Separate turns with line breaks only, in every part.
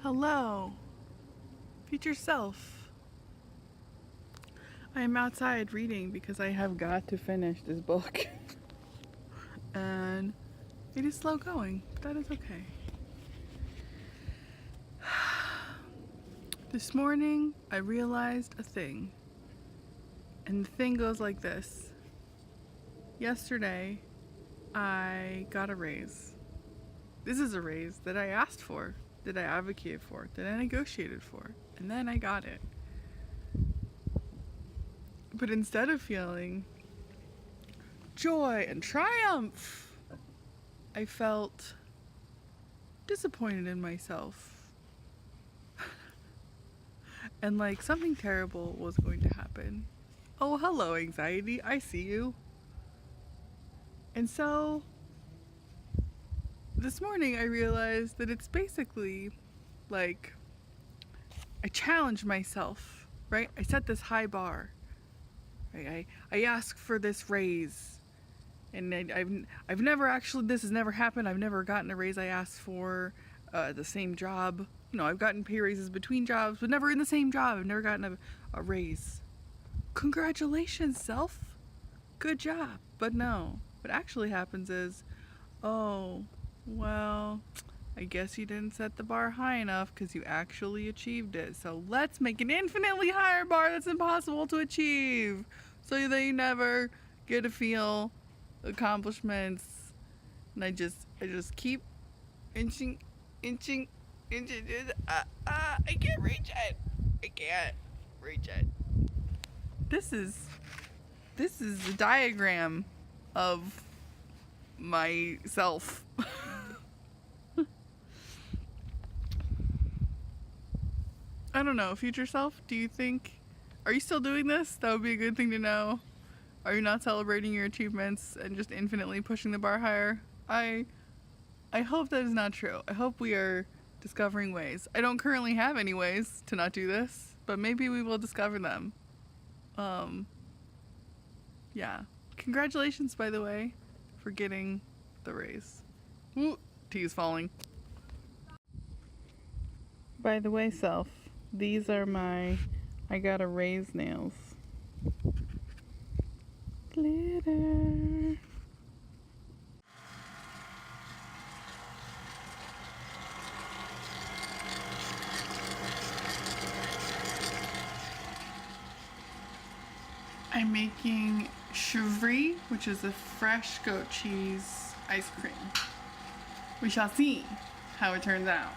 Hello, future self. I am outside reading because I have got to finish this book. And it is slow going, but that is okay. This morning, I realized a thing. And the thing goes like this. Yesterday, I got a raise. This is a raise that I asked for, that I advocated for, that I negotiated for, and then I got it. But instead of feeling joy and triumph, I felt disappointed in myself. And like something terrible was going to happen. Oh, hello, anxiety. I see you. And so this morning I realized that it's basically like I challenged myself, right? I set this high bar. Right? I asked for this raise. And I've never actually, this has never happened. I've never gotten a raise I asked for the same job. You know, I've gotten pay raises between jobs, but never in the same job. I've never gotten a raise. Congratulations, self. Good job. But no, what actually happens is, oh, well, I guess you didn't set the bar high enough because you actually achieved it. So let's make an infinitely higher bar that's impossible to achieve so that you never get to feel accomplishments. And I just keep inching. I can't reach it. I can't reach it. This is a diagram of myself. I don't know, future self, do you think, are you still doing this? That would be a good thing to know. Are you not celebrating your achievements and just infinitely pushing the bar higher? I hope that is not true. I hope we are discovering ways. I don't currently have any ways to not do this, but maybe we will discover them. Yeah. Congratulations, by the way, for getting the raise. Ooh, tea is falling. By the way, self, these are my I got a raise nails. Glitter. I'm making chevre, which is a fresh goat cheese ice cream. We shall see how it turns out.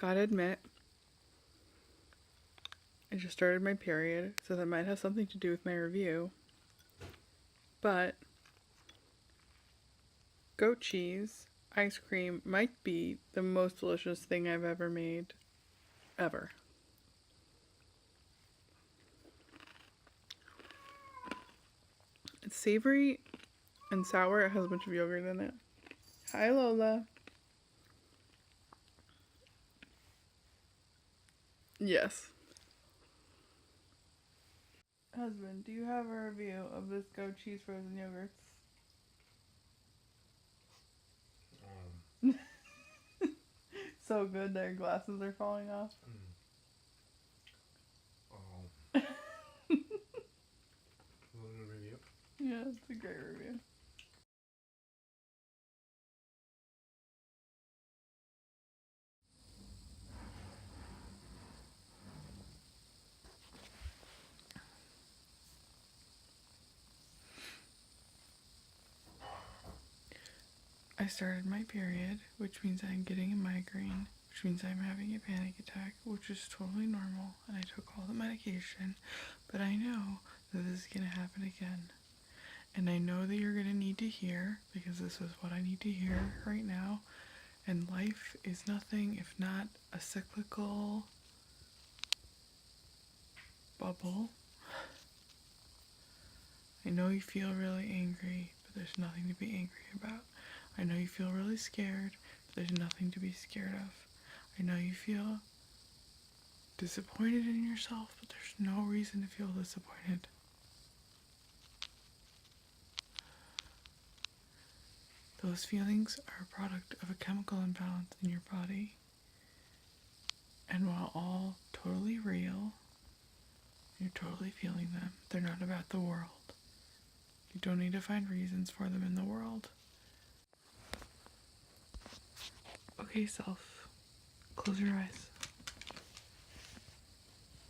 Gotta admit, I just started my period, so that might have something to do with my review. But goat cheese ice cream might be the most delicious thing I've ever made. Ever. It's savory and sour. It has a bunch of yogurt in it. Hi, Lola. Yes. Husband, do you have a review of this goat cheese frozen yogurts? So good their glasses are falling off.
Review?
Yeah, it's a great review. I started my period, which means I'm getting a migraine, which means I'm having a panic attack, which is totally normal, and I took all the medication, but I know that this is going to happen again. And I know that you're going to need to hear, because this is what I need to hear right now, And life is nothing if not a cyclical bubble. I know you feel really angry, but there's nothing to be angry about. I know you feel really scared, but there's nothing to be scared of. I know you feel disappointed in yourself, but there's no reason to feel disappointed. Those feelings are a product of a chemical imbalance in your body. And while all totally real, you're totally feeling them. They're not about the world. You don't need to find reasons for them in the world. Okay, self, close your eyes.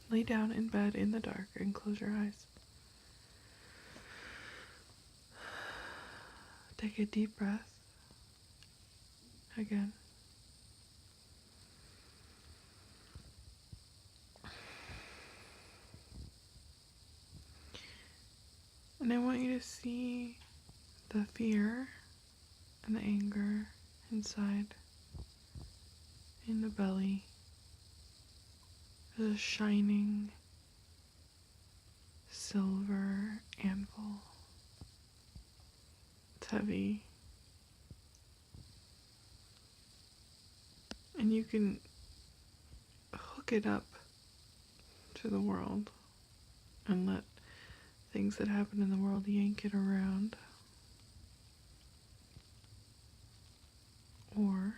Lay down in bed in the dark and close your eyes. Take a deep breath. Again. And I want you to see the fear and the anger inside, in the belly. There's a shining silver anvil. It's heavy. And you can hook it up to the world and let things that happen in the world yank it around. Or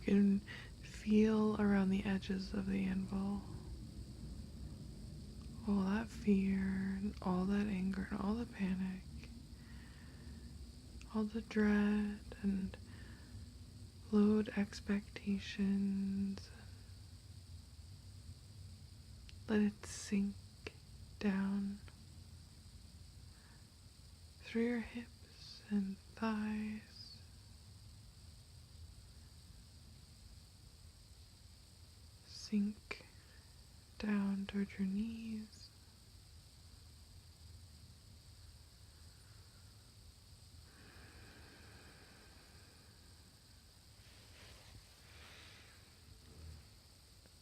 you can feel around the edges of the anvil all that fear and all that anger and all the panic, all the dread and load expectations. Let it sink down through your hips and thighs. Sink down toward your knees.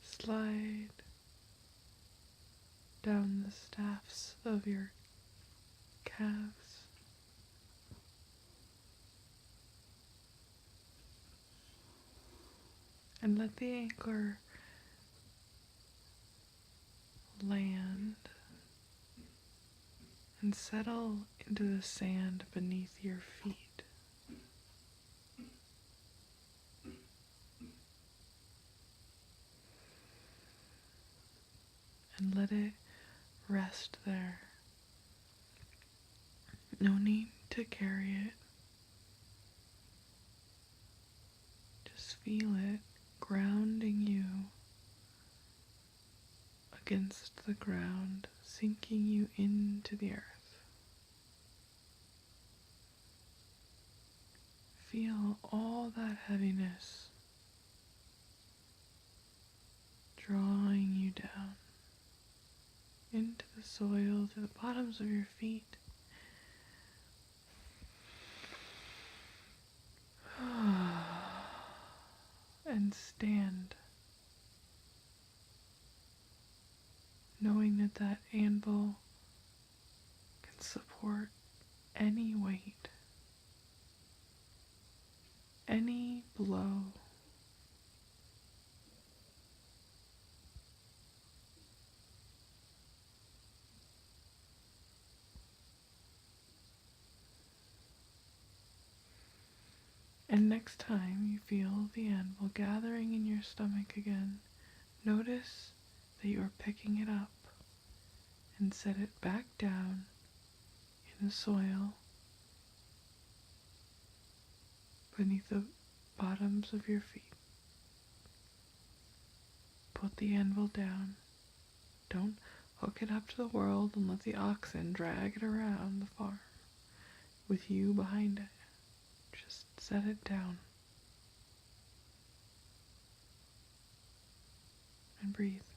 Slide down the staffs of your calves. And let the anchor land and settle into the sand beneath your feet. And let it rest there. No need to carry it. Just feel it grounding you against the ground, sinking you into the earth. Feel all that heaviness drawing you down into the soil, to the bottoms of your feet. And stand, knowing that that anvil can support any weight, any blow. And next time you feel the anvil gathering in your stomach again, notice that you are picking it up and set it back down in the soil beneath the bottoms of your feet. Put the anvil down. Don't Hook it up to the world and let the oxen drag it around the farm with you behind it. Just set it down and breathe.